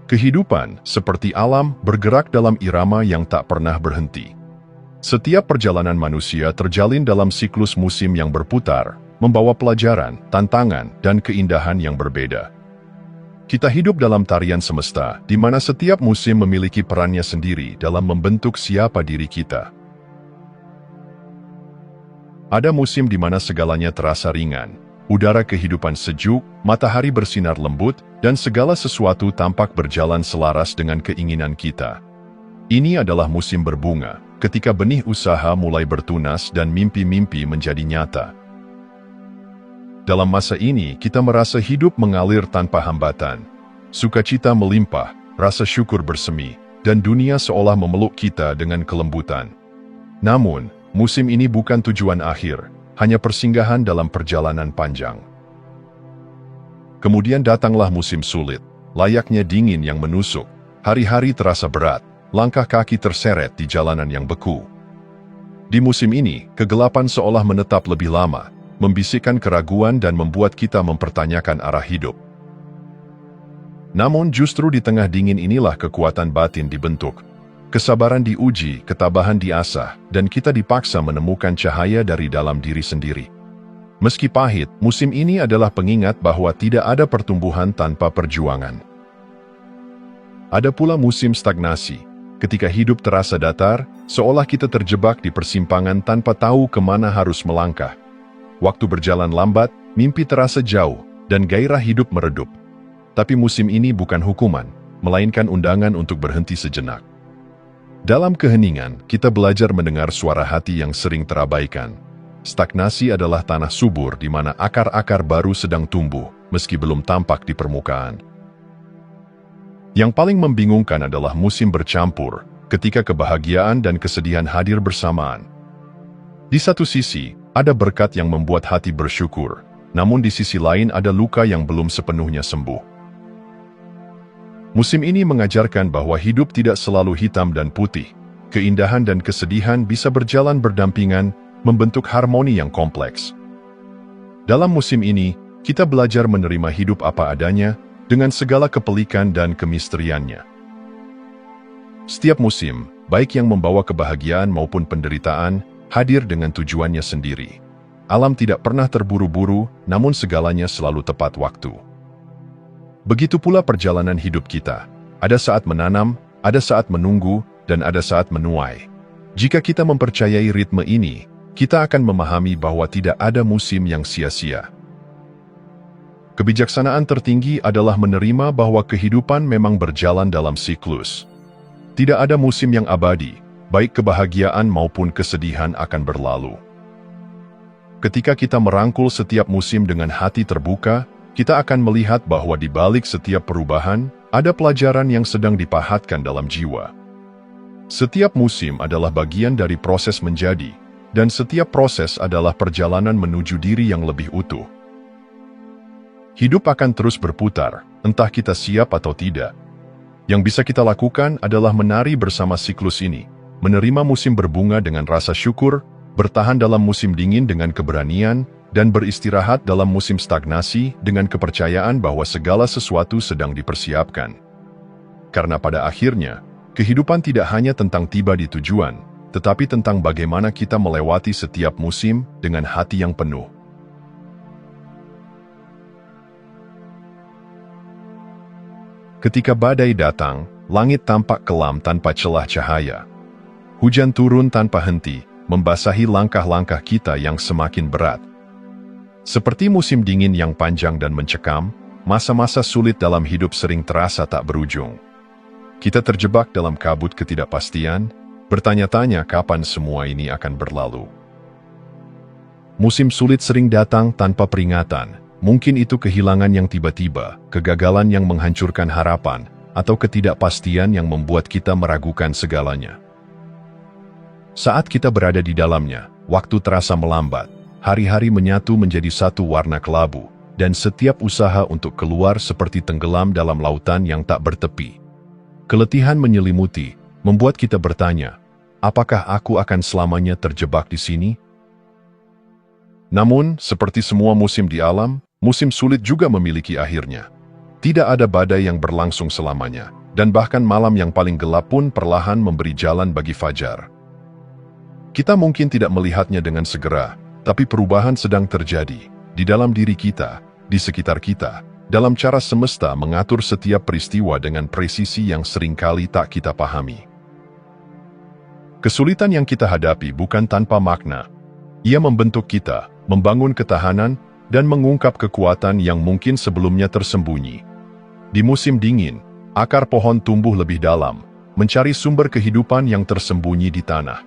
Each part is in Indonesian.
Kehidupan, seperti alam, bergerak dalam irama yang tak pernah berhenti. Setiap perjalanan manusia terjalin dalam siklus musim yang berputar, membawa pelajaran, tantangan, dan keindahan yang berbeda. Kita hidup dalam tarian semesta, di mana setiap musim memiliki perannya sendiri dalam membentuk siapa diri kita. Ada musim di mana segalanya terasa ringan, udara kehidupan sejuk, matahari bersinar lembut, dan segala sesuatu tampak berjalan selaras dengan keinginan kita. Ini adalah musim berbunga, ketika benih usaha mulai bertunas dan mimpi-mimpi menjadi nyata. Dalam masa ini, kita merasa hidup mengalir tanpa hambatan. Sukacita melimpah, rasa syukur bersemi, dan dunia seolah memeluk kita dengan kelembutan. Namun, musim ini bukan tujuan akhir, hanya persinggahan dalam perjalanan panjang. Kemudian datanglah musim sulit, layaknya dingin yang menusuk. Hari-hari terasa berat, langkah kaki terseret di jalanan yang beku. Di musim ini, kegelapan seolah menetap lebih lama, membisikkan keraguan dan membuat kita mempertanyakan arah hidup. Namun justru di tengah dingin inilah kekuatan batin dibentuk. Kesabaran diuji, ketabahan diasah, dan kita dipaksa menemukan cahaya dari dalam diri sendiri. Meski pahit, musim ini adalah pengingat bahwa tidak ada pertumbuhan tanpa perjuangan. Ada pula musim stagnasi, ketika hidup terasa datar, seolah kita terjebak di persimpangan tanpa tahu kemana harus melangkah. Waktu berjalan lambat, mimpi terasa jauh, dan gairah hidup meredup. Tapi musim ini bukan hukuman, melainkan undangan untuk berhenti sejenak. Dalam keheningan, kita belajar mendengar suara hati yang sering terabaikan. Stagnasi adalah tanah subur di mana akar-akar baru sedang tumbuh, meski belum tampak di permukaan. Yang paling membingungkan adalah musim bercampur, ketika kebahagiaan dan kesedihan hadir bersamaan. Di satu sisi, ada berkat yang membuat hati bersyukur, namun di sisi lain ada luka yang belum sepenuhnya sembuh. Musim ini mengajarkan bahwa hidup tidak selalu hitam dan putih. Keindahan dan kesedihan bisa berjalan berdampingan, membentuk harmoni yang kompleks. Dalam musim ini, kita belajar menerima hidup apa adanya, dengan segala kepelikan dan kemisteriannya. Setiap musim, baik yang membawa kebahagiaan maupun penderitaan, hadir dengan tujuannya sendiri. Alam tidak pernah terburu-buru, namun segalanya selalu tepat waktu. Begitu pula perjalanan hidup kita. Ada saat menanam, ada saat menunggu, dan ada saat menuai. Jika kita mempercayai ritme ini, kita akan memahami bahwa tidak ada musim yang sia-sia. Kebijaksanaan tertinggi adalah menerima bahwa kehidupan memang berjalan dalam siklus. Tidak ada musim yang abadi, baik kebahagiaan maupun kesedihan akan berlalu. Ketika kita merangkul setiap musim dengan hati terbuka, kita akan melihat bahwa di balik setiap perubahan, ada pelajaran yang sedang dipahatkan dalam jiwa. Setiap musim adalah bagian dari proses menjadi, dan setiap proses adalah perjalanan menuju diri yang lebih utuh. Hidup akan terus berputar, entah kita siap atau tidak. Yang bisa kita lakukan adalah menari bersama siklus ini, menerima musim berbunga dengan rasa syukur, bertahan dalam musim dingin dengan keberanian, dan beristirahat dalam musim stagnasi dengan kepercayaan bahwa segala sesuatu sedang dipersiapkan. Karena pada akhirnya, kehidupan tidak hanya tentang tiba di tujuan, tetapi tentang bagaimana kita melewati setiap musim dengan hati yang penuh. Ketika badai datang, langit tampak kelam tanpa celah cahaya. Hujan turun tanpa henti, membasahi langkah-langkah kita yang semakin berat. Seperti musim dingin yang panjang dan mencekam, masa-masa sulit dalam hidup sering terasa tak berujung. Kita terjebak dalam kabut ketidakpastian, bertanya-tanya kapan semua ini akan berlalu. Musim sulit sering datang tanpa peringatan. Mungkin itu kehilangan yang tiba-tiba, kegagalan yang menghancurkan harapan, atau ketidakpastian yang membuat kita meragukan segalanya. Saat kita berada di dalamnya, waktu terasa melambat, hari-hari menyatu menjadi satu warna kelabu, dan setiap usaha untuk keluar seperti tenggelam dalam lautan yang tak bertepi. Keletihan menyelimuti, membuat kita bertanya, apakah aku akan selamanya terjebak di sini? Namun, seperti semua musim di alam, musim sulit juga memiliki akhirnya. Tidak ada badai yang berlangsung selamanya, dan bahkan malam yang paling gelap pun perlahan memberi jalan bagi fajar. Kita mungkin tidak melihatnya dengan segera, tapi perubahan sedang terjadi di dalam diri kita, di sekitar kita, dalam cara semesta mengatur setiap peristiwa dengan presisi yang seringkali tak kita pahami. Kesulitan yang kita hadapi bukan tanpa makna. Ia membentuk kita, membangun ketahanan, dan mengungkap kekuatan yang mungkin sebelumnya tersembunyi. Di musim dingin, akar pohon tumbuh lebih dalam, mencari sumber kehidupan yang tersembunyi di tanah.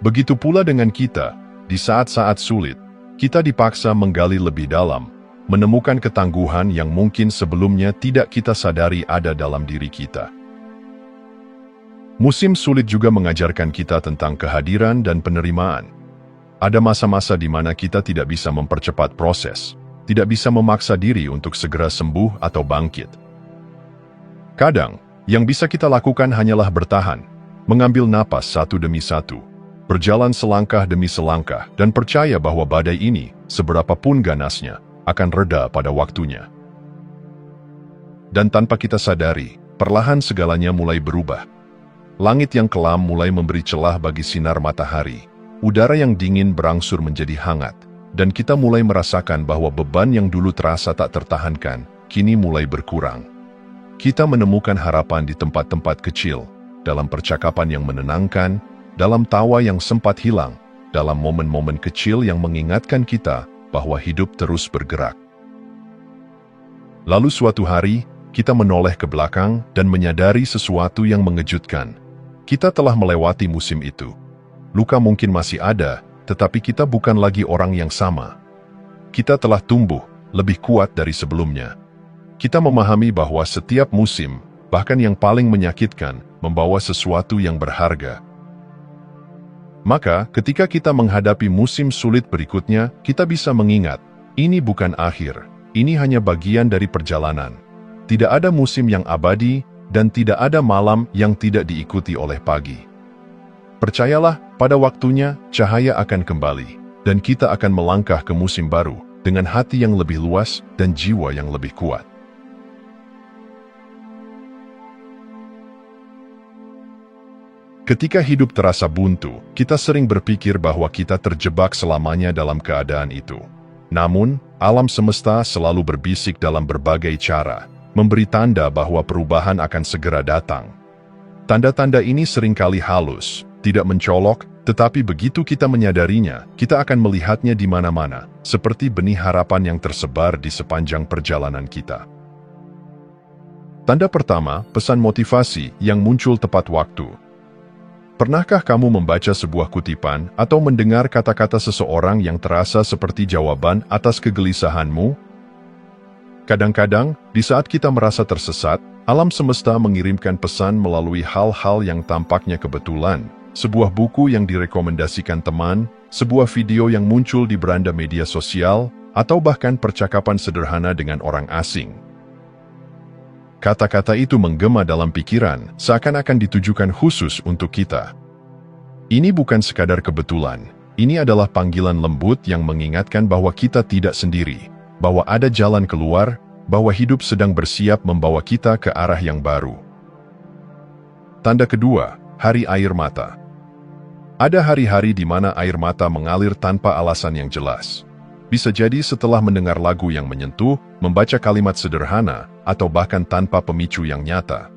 Begitu pula dengan kita, di saat-saat sulit, kita dipaksa menggali lebih dalam, menemukan ketangguhan yang mungkin sebelumnya tidak kita sadari ada dalam diri kita. Musim sulit juga mengajarkan kita tentang kehadiran dan penerimaan. Ada masa-masa di mana kita tidak bisa mempercepat proses, tidak bisa memaksa diri untuk segera sembuh atau bangkit. Kadang, yang bisa kita lakukan hanyalah bertahan, mengambil napas satu demi satu, berjalan selangkah demi selangkah, dan percaya bahwa badai ini, seberapapun ganasnya, akan reda pada waktunya. Dan tanpa kita sadari, perlahan segalanya mulai berubah. Langit yang kelam mulai memberi celah bagi sinar matahari. Udara yang dingin berangsur menjadi hangat, dan kita mulai merasakan bahwa beban yang dulu terasa tak tertahankan, kini mulai berkurang. Kita menemukan harapan di tempat-tempat kecil, dalam percakapan yang menenangkan, dalam tawa yang sempat hilang, dalam momen-momen kecil yang mengingatkan kita bahwa hidup terus bergerak. Lalu suatu hari, kita menoleh ke belakang dan menyadari sesuatu yang mengejutkan. Kita telah melewati musim itu. Luka mungkin masih ada, tetapi kita bukan lagi orang yang sama. Kita telah tumbuh, lebih kuat dari sebelumnya. Kita memahami bahwa setiap musim, bahkan yang paling menyakitkan, membawa sesuatu yang berharga. Maka, ketika kita menghadapi musim sulit berikutnya, kita bisa mengingat, ini bukan akhir, ini hanya bagian dari perjalanan. Tidak ada musim yang abadi, dan tidak ada malam yang tidak diikuti oleh pagi. Percayalah, pada waktunya, cahaya akan kembali, dan kita akan melangkah ke musim baru, dengan hati yang lebih luas dan jiwa yang lebih kuat. Ketika hidup terasa buntu, kita sering berpikir bahwa kita terjebak selamanya dalam keadaan itu. Namun, alam semesta selalu berbisik dalam berbagai cara, memberi tanda bahwa perubahan akan segera datang. Tanda-tanda ini seringkali halus, tidak mencolok, tetapi begitu kita menyadarinya, kita akan melihatnya di mana-mana, seperti benih harapan yang tersebar di sepanjang perjalanan kita. Tanda pertama, pesan motivasi yang muncul tepat waktu. Pernahkah kamu membaca sebuah kutipan atau mendengar kata-kata seseorang yang terasa seperti jawaban atas kegelisahanmu? Kadang-kadang, di saat kita merasa tersesat, alam semesta mengirimkan pesan melalui hal-hal yang tampaknya kebetulan, sebuah buku yang direkomendasikan teman, sebuah video yang muncul di beranda media sosial, atau bahkan percakapan sederhana dengan orang asing. Kata-kata itu menggema dalam pikiran, seakan-akan ditujukan khusus untuk kita. Ini bukan sekadar kebetulan, ini adalah panggilan lembut yang mengingatkan bahwa kita tidak sendiri, bahwa ada jalan keluar, bahwa hidup sedang bersiap membawa kita ke arah yang baru. Tanda kedua, hari air mata. Ada hari-hari di mana air mata mengalir tanpa alasan yang jelas. Bisa jadi setelah mendengar lagu yang menyentuh, membaca kalimat sederhana, atau bahkan tanpa pemicu yang nyata.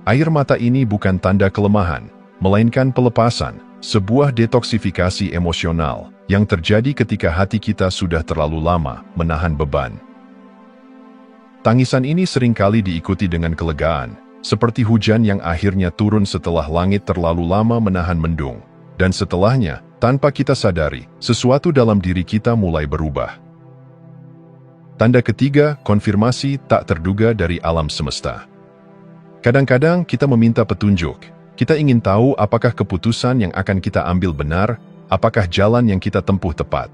Air mata ini bukan tanda kelemahan, melainkan pelepasan, sebuah detoksifikasi emosional yang terjadi ketika hati kita sudah terlalu lama menahan beban. Tangisan ini seringkali diikuti dengan kelegaan, seperti hujan yang akhirnya turun setelah langit terlalu lama menahan mendung, dan setelahnya, tanpa kita sadari, sesuatu dalam diri kita mulai berubah. Tanda ketiga, konfirmasi tak terduga dari alam semesta. Kadang-kadang kita meminta petunjuk. Kita ingin tahu apakah keputusan yang akan kita ambil benar, apakah jalan yang kita tempuh tepat.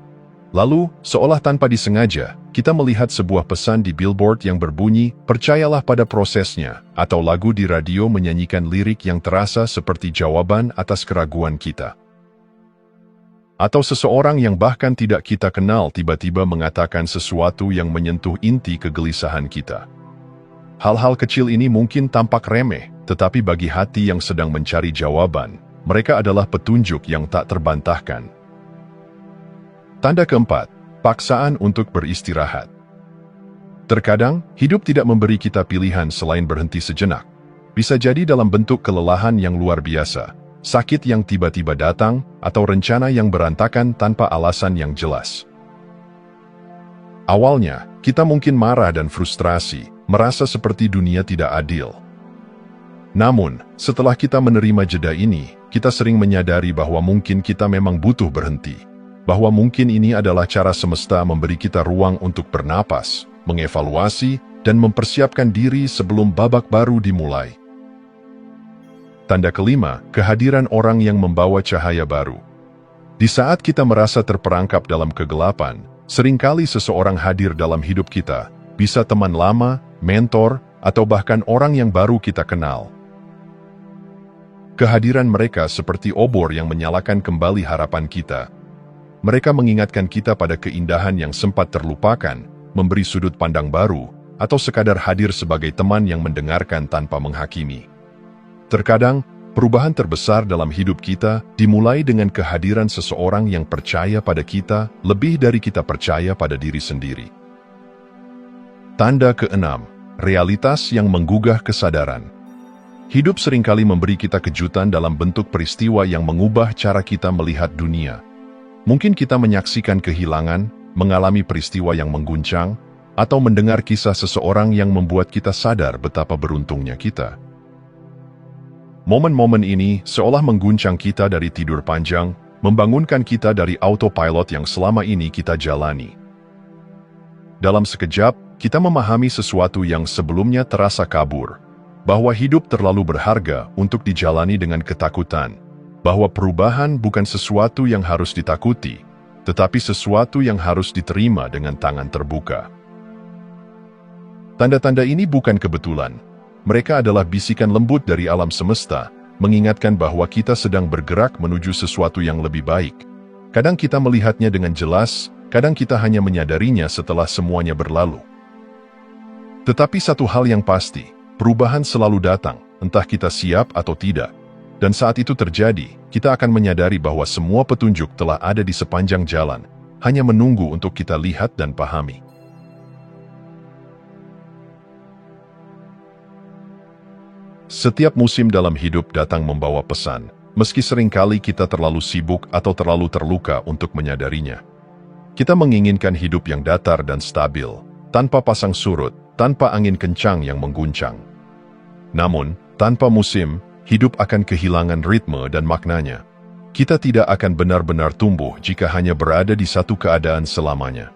Lalu, seolah tanpa disengaja, kita melihat sebuah pesan di billboard yang berbunyi, "Percayalah pada prosesnya," atau lagu di radio menyanyikan lirik yang terasa seperti jawaban atas keraguan kita. atau seseorang yang bahkan tidak kita kenal tiba-tiba mengatakan sesuatu yang menyentuh inti kegelisahan kita. Hal-hal kecil ini mungkin tampak remeh, tetapi bagi hati yang sedang mencari jawaban, mereka adalah petunjuk yang tak terbantahkan. Tanda keempat, paksaan untuk beristirahat. Terkadang, hidup tidak memberi kita pilihan selain berhenti sejenak. Bisa jadi dalam bentuk kelelahan yang luar biasa, sakit yang tiba-tiba datang, atau rencana yang berantakan tanpa alasan yang jelas. Awalnya, kita mungkin marah dan frustrasi, merasa seperti dunia tidak adil. Namun, setelah kita menerima jeda ini, kita sering menyadari bahwa mungkin kita memang butuh berhenti. Bahwa mungkin ini adalah cara semesta memberi kita ruang untuk bernapas, mengevaluasi, dan mempersiapkan diri sebelum babak baru dimulai. Tanda kelima, kehadiran orang yang membawa cahaya baru. Di saat kita merasa terperangkap dalam kegelapan, seringkali seseorang hadir dalam hidup kita, bisa teman lama, mentor, atau bahkan orang yang baru kita kenal. Kehadiran mereka seperti obor yang menyalakan kembali harapan kita. Mereka mengingatkan kita pada keindahan yang sempat terlupakan, memberi sudut pandang baru, atau sekadar hadir sebagai teman yang mendengarkan tanpa menghakimi. Terkadang, perubahan terbesar dalam hidup kita dimulai dengan kehadiran seseorang yang percaya pada kita lebih dari kita percaya pada diri sendiri. Tanda keenam, realitas yang menggugah kesadaran. Hidup seringkali memberi kita kejutan dalam bentuk peristiwa yang mengubah cara kita melihat dunia. Mungkin kita menyaksikan kehilangan, mengalami peristiwa yang mengguncang, atau mendengar kisah seseorang yang membuat kita sadar betapa beruntungnya kita. Momen-momen ini seolah mengguncang kita dari tidur panjang, membangunkan kita dari autopilot yang selama ini kita jalani. Dalam sekejap, kita memahami sesuatu yang sebelumnya terasa kabur, bahwa hidup terlalu berharga untuk dijalani dengan ketakutan, bahwa perubahan bukan sesuatu yang harus ditakuti, tetapi sesuatu yang harus diterima dengan tangan terbuka. Tanda-tanda ini bukan kebetulan. Mereka adalah bisikan lembut dari alam semesta, mengingatkan bahwa kita sedang bergerak menuju sesuatu yang lebih baik. Kadang kita melihatnya dengan jelas, kadang kita hanya menyadarinya setelah semuanya berlalu. Tetapi satu hal yang pasti, perubahan selalu datang, entah kita siap atau tidak. Dan saat itu terjadi, kita akan menyadari bahwa semua petunjuk telah ada di sepanjang jalan, hanya menunggu untuk kita lihat dan pahami. Setiap musim dalam hidup datang membawa pesan, meski seringkali kita terlalu sibuk atau terlalu terluka untuk menyadarinya. Kita menginginkan hidup yang datar dan stabil, tanpa pasang surut, tanpa angin kencang yang mengguncang. Namun, tanpa musim, hidup akan kehilangan ritme dan maknanya. Kita tidak akan benar-benar tumbuh jika hanya berada di satu keadaan selamanya.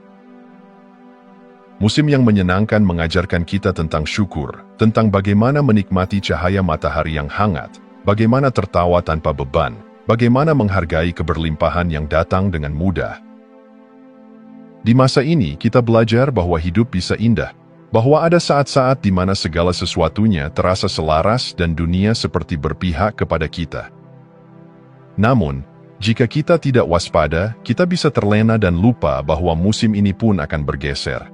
Musim yang menyenangkan mengajarkan kita tentang syukur, tentang bagaimana menikmati cahaya matahari yang hangat, bagaimana tertawa tanpa beban, bagaimana menghargai keberlimpahan yang datang dengan mudah. Di masa ini, kita belajar bahwa hidup bisa indah, bahwa ada saat-saat di mana segala sesuatunya terasa selaras dan dunia seperti berpihak kepada kita. Namun, jika kita tidak waspada, kita bisa terlena dan lupa bahwa musim ini pun akan bergeser.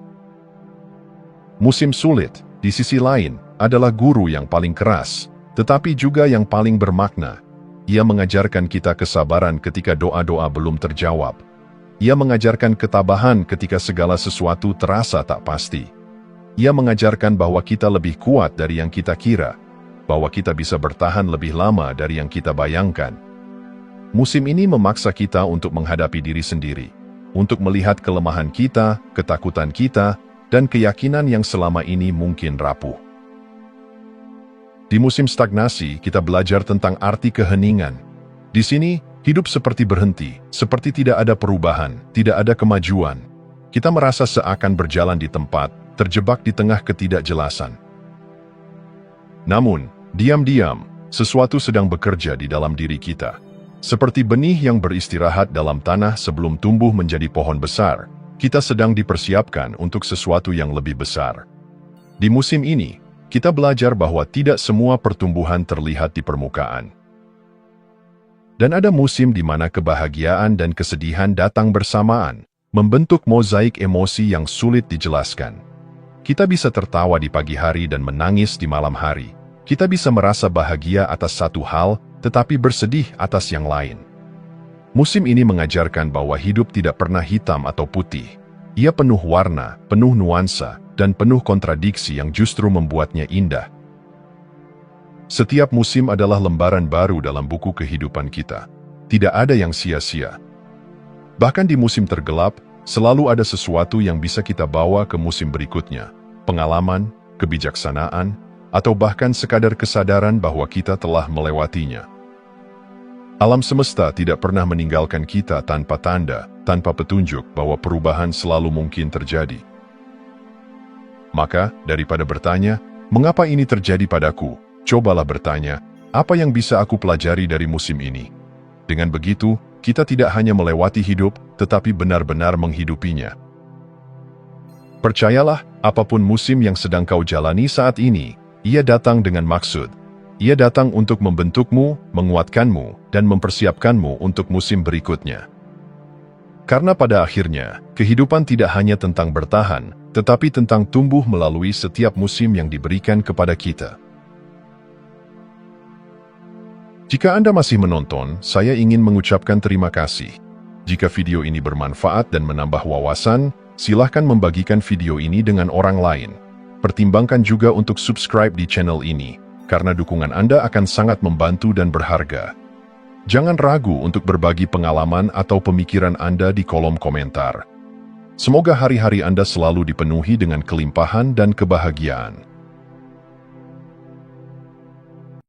Musim sulit, di sisi lain, adalah guru yang paling keras, tetapi juga yang paling bermakna. Ia mengajarkan kita kesabaran ketika doa-doa belum terjawab. Ia mengajarkan ketabahan ketika segala sesuatu terasa tak pasti. Ia mengajarkan bahwa kita lebih kuat dari yang kita kira, bahwa kita bisa bertahan lebih lama dari yang kita bayangkan. Musim ini memaksa kita untuk menghadapi diri sendiri, untuk melihat kelemahan kita, ketakutan kita, dan keyakinan yang selama ini mungkin rapuh. Di musim stagnasi, kita belajar tentang arti keheningan. Di sini, hidup seperti berhenti, seperti tidak ada perubahan, tidak ada kemajuan. Kita merasa seakan berjalan di tempat, terjebak di tengah ketidakjelasan. Namun, diam-diam, sesuatu sedang bekerja di dalam diri kita. Seperti benih yang beristirahat dalam tanah sebelum tumbuh menjadi pohon besar, kita sedang dipersiapkan untuk sesuatu yang lebih besar. Di musim ini, kita belajar bahwa tidak semua pertumbuhan terlihat di permukaan. Dan ada musim di mana kebahagiaan dan kesedihan datang bersamaan, membentuk mozaik emosi yang sulit dijelaskan. Kita bisa tertawa di pagi hari dan menangis di malam hari. Kita bisa merasa bahagia atas satu hal, tetapi bersedih atas yang lain. Musim ini mengajarkan bahwa hidup tidak pernah hitam atau putih. Ia penuh warna, penuh nuansa, dan penuh kontradiksi yang justru membuatnya indah. Setiap musim adalah lembaran baru dalam buku kehidupan kita. Tidak ada yang sia-sia. Bahkan di musim tergelap, selalu ada sesuatu yang bisa kita bawa ke musim berikutnya. Pengalaman, kebijaksanaan, atau bahkan sekadar kesadaran bahwa kita telah melewatinya. Alam semesta tidak pernah meninggalkan kita tanpa tanda, tanpa petunjuk bahwa perubahan selalu mungkin terjadi. Maka, daripada bertanya, mengapa ini terjadi padaku? Cobalah bertanya, apa yang bisa aku pelajari dari musim ini? Dengan begitu, kita tidak hanya melewati hidup, tetapi benar-benar menghidupinya. Percayalah, apapun musim yang sedang kau jalani saat ini, ia datang dengan maksud. Ia datang untuk membentukmu, menguatkanmu, dan mempersiapkanmu untuk musim berikutnya. Karena pada akhirnya, kehidupan tidak hanya tentang bertahan, tetapi tentang tumbuh melalui setiap musim yang diberikan kepada kita. Jika Anda masih menonton, saya ingin mengucapkan terima kasih. Jika video ini bermanfaat dan menambah wawasan, silahkan membagikan video ini dengan orang lain. Pertimbangkan juga untuk subscribe di channel ini, karena dukungan Anda akan sangat membantu dan berharga. Jangan ragu untuk berbagi pengalaman atau pemikiran Anda di kolom komentar. Semoga hari-hari Anda selalu dipenuhi dengan kelimpahan dan kebahagiaan.